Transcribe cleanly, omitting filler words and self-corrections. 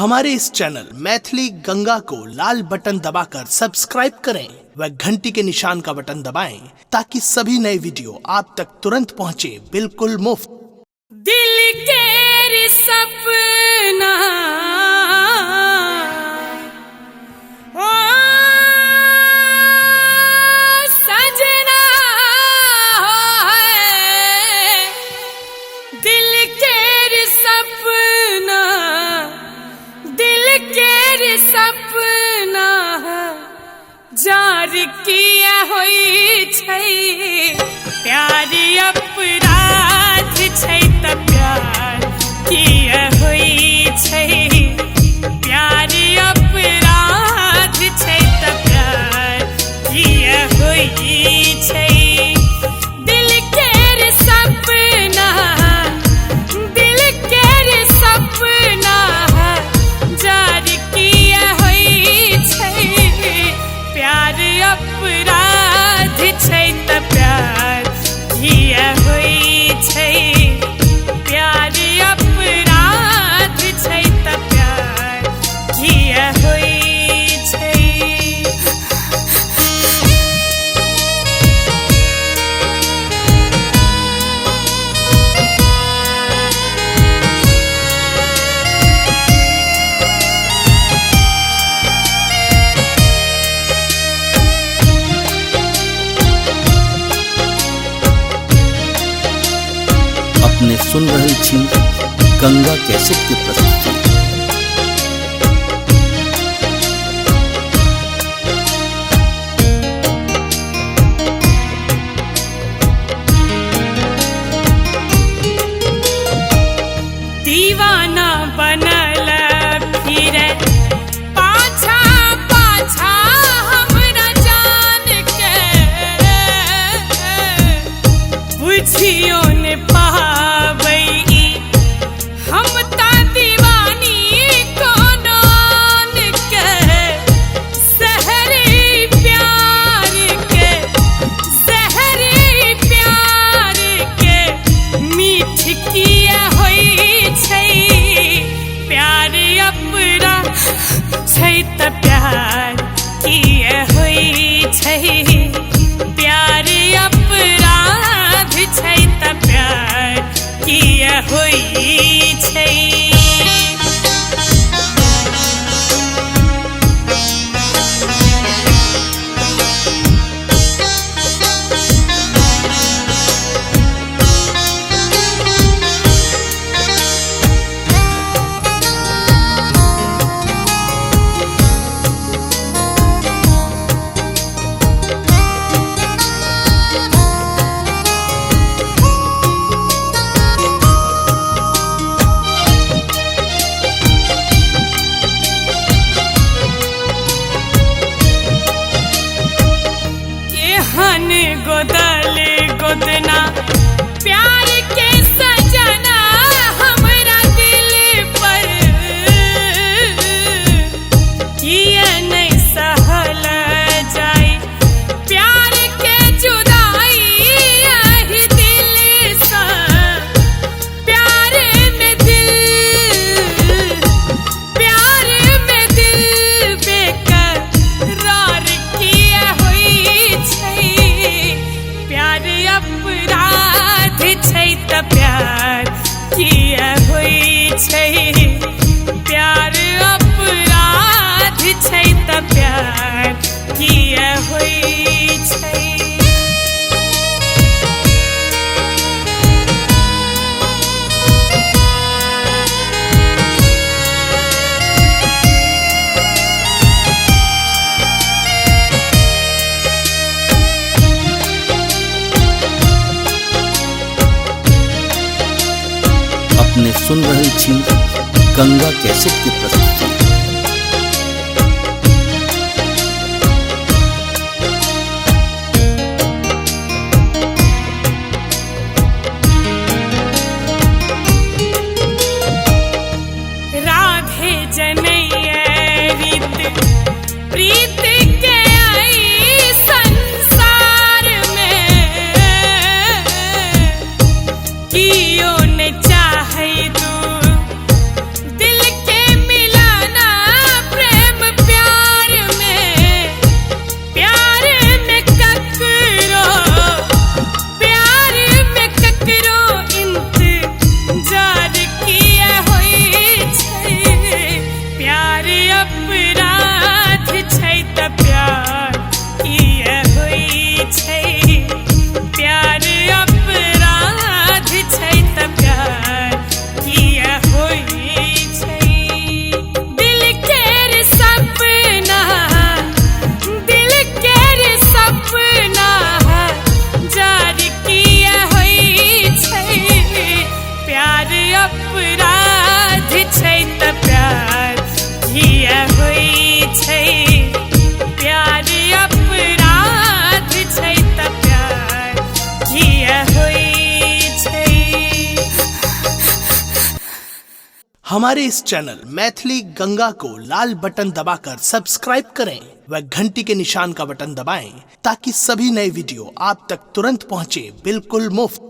हमारे इस चैनल मैथिली गंगा को लाल बटन दबाकर सब्सक्राइब करें व घंटी के निशान का बटन दबाएं ताकि सभी नए वीडियो आप तक तुरंत पहुंचे बिल्कुल मुफ्त। दिल के सपना ओ सजना है, दिल के सपना, दिल के सपना जार किया होई छै, प्यार अपराध छै त प्यार किया होई छै, प्यार अपराध छै त प्यार किया होई छै। दिल के सपना, दिल के सपना जार किया होई छै, प्यार अपराध छै त प्यार किया होई छै, प्यार अपराध छै त प्यार किया होई छै। अपने सुन रहल छी गंगा कैसेट के प्रस्तुति। दीवाना बनल फिरे पाछा पाछा हमरा जान के, बुझियो ने पाबै हम ता दीवानी कोनोन के, सहरी प्यार के, सहरी प्यार के मीठ किया होई छै, प्यार अपराध छै त प्यार किया होई छै, प्यार अपराध छै त प्यार किया होई छै। एहन गोदल गोदना प्यार के सजना हमरा दिल पर, किया नहीं सहल जाए प्यार के जुदाई यही दिल सा, प्यार में दिल, प्यार में दिल बेकरार किया होई छै, प्यार अपराध छै त प्यार किया होई छै, प्यार अपराध छै त प्यार किया होई छै। अपने सुन रहल छी गंगा कैसेट के प्रस्तुति। राधे जनैया रीत प्रीत के आई संसार में, कियो ने चाहे तू दिल के मिला हमारे इस चैनल मैथिली गंगा को लाल बटन दबाकर सब्सक्राइब करें व घंटी के निशान का बटन दबाएं ताकि सभी नए वीडियो आप तक तुरंत पहुंचे बिल्कुल मुफ्त।